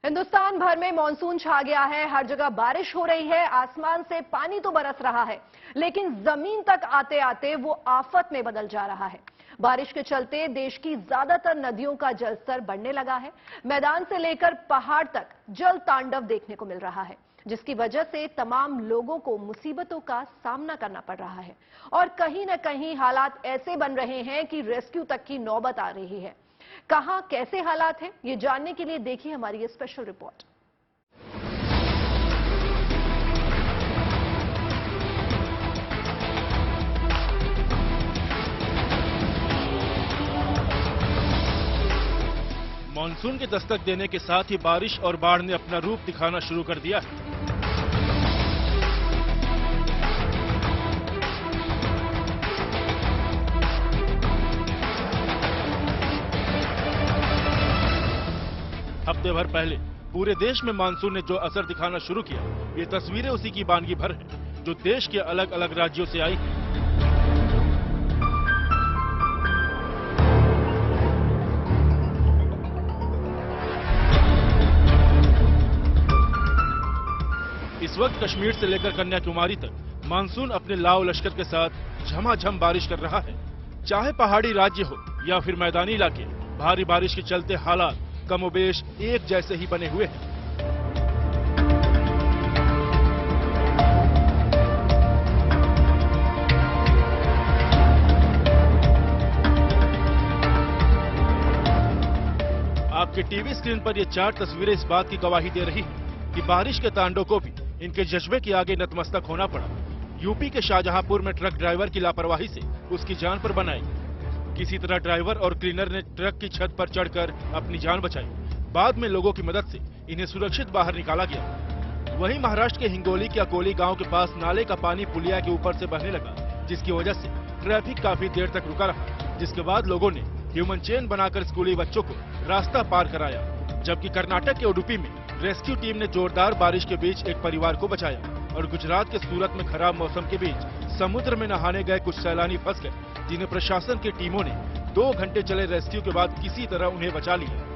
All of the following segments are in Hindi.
हिंदुस्तान भर में मानसून छा गया है। हर जगह बारिश हो रही है। आसमान से पानी तो बरस रहा है, लेकिन जमीन तक आते आते वो आफत में बदल जा रहा है। बारिश के चलते देश की ज्यादातर नदियों का जलस्तर बढ़ने लगा है। मैदान से लेकर पहाड़ तक जल तांडव देखने को मिल रहा है, जिसकी वजह से तमाम लोगों को मुसीबतों का सामना करना पड़ रहा है। और कहीं न कहीं हालात ऐसे बन रहे हैं कि रेस्क्यू तक की नौबत आ रही है। कहां कैसे हालात हैं, ये जानने के लिए देखिए हमारी ये स्पेशल रिपोर्ट। मानसून के दस्तक देने के साथ ही बारिश और बाढ़ ने अपना रूप दिखाना शुरू कर दिया है। हफ्ते भर पहले पूरे देश में मानसून ने जो असर दिखाना शुरू किया, ये तस्वीरें उसी की बानगी भर है, जो देश के अलग अलग राज्यों से आई है। इस वक्त कश्मीर से लेकर कन्याकुमारी तक मानसून अपने लाव लश्कर के साथ झमाझम बारिश कर रहा है। चाहे पहाड़ी राज्य हो या फिर मैदानी इलाके, भारी बारिश के चलते हालात कमोबेश एक जैसे ही बने हुए हैं। आपके टीवी स्क्रीन पर ये 4 तस्वीरें इस बात की गवाही दे रही हैं कि बारिश के तांडव को भी इनके जज्बे के आगे नतमस्तक होना पड़ा। यूपी के शाहजहांपुर में ट्रक ड्राइवर की लापरवाही से उसकी जान पर बनाई। किसी तरह ड्राइवर और क्लीनर ने ट्रक की छत पर चढ़कर अपनी जान बचाई। बाद में लोगों की मदद से इन्हें सुरक्षित बाहर निकाला गया। वहीं महाराष्ट्र के हिंगोली के अकोली गांव के पास नाले का पानी पुलिया के ऊपर से बहने लगा, जिसकी वजह से ट्रैफिक काफी देर तक रुका रहा, जिसके बाद लोगों ने ह्यूमन चेन बनाकर स्कूली बच्चों को रास्ता पार कराया। जबकि कर्नाटक के उडुपी में रेस्क्यू टीम ने जोरदार बारिश के बीच एक परिवार को बचाया और गुजरात के सूरत में खराब मौसम के बीच समुद्र में नहाने गए कुछ सैलानी फंस गए, जिन्हें प्रशासन की टीमों ने 2 घंटे चले रेस्क्यू के बाद किसी तरह उन्हें बचा लिया।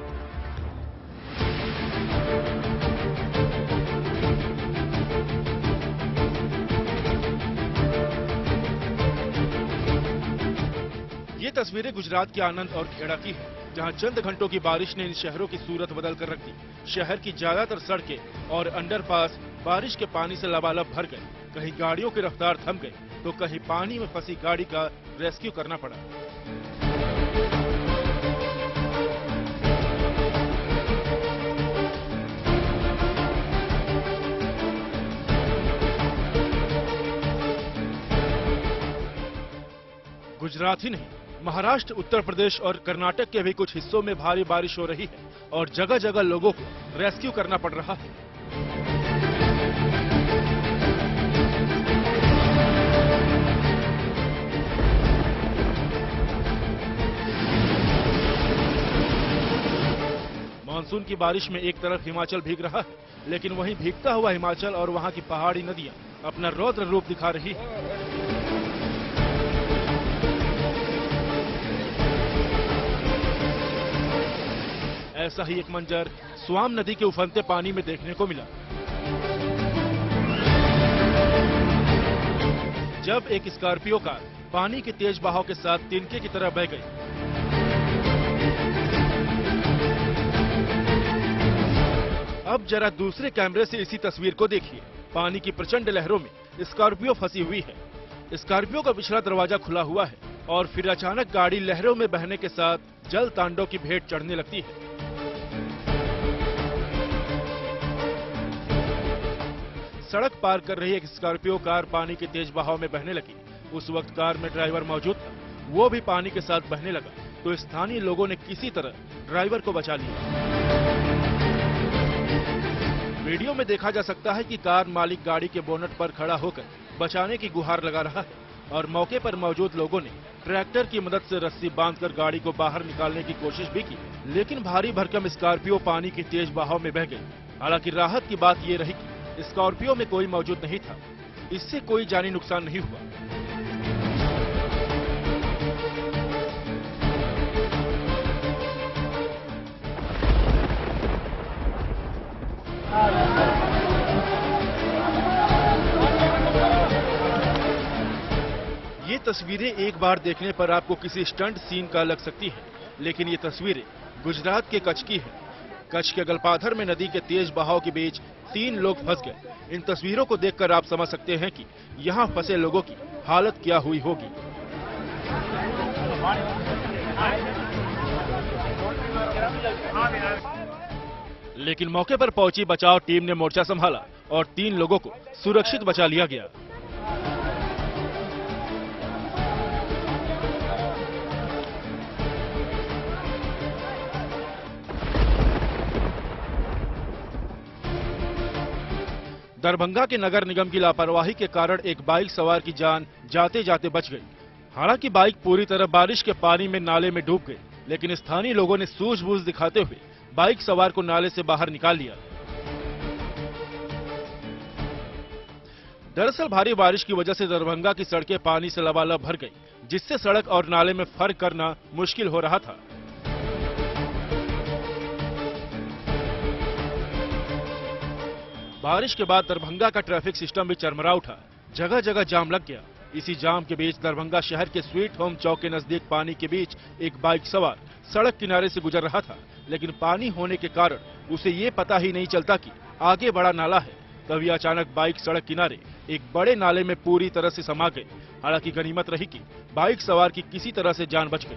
ये तस्वीरें गुजरात के आनंद और खेड़ा की है, जहां चंद घंटों की बारिश ने इन शहरों की सूरत बदल कर रख दी। शहर की ज्यादातर सड़कें और अंडरपास बारिश के पानी से लबालब भर गए। कहीं गाड़ियों की रफ्तार थम गई, तो कहीं पानी में फंसी गाड़ी का रेस्क्यू करना पड़ा। गुजरात ही नहीं, महाराष्ट्र, उत्तर प्रदेश और कर्नाटक के भी कुछ हिस्सों में भारी बारिश हो रही है और जगह जगह लोगों को रेस्क्यू करना पड़ रहा है। मानसून की बारिश में एक तरफ हिमाचल भीग रहा है, लेकिन वहीं भीगता हुआ हिमाचल और वहां की पहाड़ी नदियां अपना रौद्र रूप दिखा रही है। ऐसा ही एक मंजर स्वाम नदी के उफनते पानी में देखने को मिला, जब एक स्कॉर्पियो कार पानी के तेज बहाव के साथ तिनके की तरह बह गई। अब जरा दूसरे कैमरे से इसी तस्वीर को देखिए। पानी की प्रचंड लहरों में स्कॉर्पियो फंसी हुई है। स्कॉर्पियो का पिछला दरवाजा खुला हुआ है और फिर अचानक गाड़ी लहरों में बहने के साथ जल तांडव की भेंट चढ़ने लगती है। सड़क पार कर रही एक स्कॉर्पियो कार पानी के तेज बहाव में बहने लगी। उस वक्त कार में ड्राइवर मौजूद था, वो भी पानी के साथ बहने लगा, तो स्थानीय लोगों ने किसी तरह ड्राइवर को बचा लिया। वीडियो में देखा जा सकता है कि कार मालिक गाड़ी के बोनट पर खड़ा होकर बचाने की गुहार लगा रहा है और मौके पर मौजूद लोगों ने ट्रैक्टर की मदद से रस्सी बांधकर गाड़ी को बाहर निकालने की कोशिश भी की, लेकिन भारी भरकम स्कॉर्पियो पानी के तेज बहाव में बह गई। हालांकि राहत की बात ये रही कि स्कॉर्पियो में कोई मौजूद नहीं था, इससे कोई जानी नुकसान नहीं हुआ। ये तस्वीरें एक बार देखने पर आपको किसी स्टंट सीन का लग सकती है, लेकिन ये तस्वीरें गुजरात के कच्छ की है। कच्छ के गलपाधर में नदी के तेज बहाव के बीच 3 लोग फंस गए। इन तस्वीरों को देखकर आप समझ सकते हैं कि यहाँ फंसे लोगों की हालत क्या हुई होगी। लेकिन मौके पर पहुंची बचाव टीम ने मोर्चा संभाला और 3 लोगों को सुरक्षित बचा लिया गया। दरभंगा के नगर निगम की लापरवाही के कारण एक बाइक सवार की जान जाते जाते बच गई। हालांकि बाइक पूरी तरह बारिश के पानी में नाले में डूब गई, लेकिन स्थानीय लोगों ने सूझबूझ दिखाते हुए बाइक सवार को नाले से बाहर निकाल लिया। दरअसल भारी बारिश की वजह से दरभंगा की सड़कें पानी से लबालब भर गई, जिससे सड़क और नाले में फर्क करना मुश्किल हो रहा था। बारिश के बाद दरभंगा का ट्रैफिक सिस्टम भी चरमरा उठा, जगह जगह जाम लग गया। इसी जाम के बीच दरभंगा शहर के स्वीट होम चौक के नजदीक पानी के बीच एक बाइक सवार सड़क किनारे से गुजर रहा था, लेकिन पानी होने के कारण उसे ये पता ही नहीं चलता कि आगे बड़ा नाला है। तभी अचानक बाइक सड़क किनारे एक बड़े नाले में पूरी तरह से समा गई। हालांकि गनीमत रही कि बाइक सवार की किसी तरह से जान बच गई।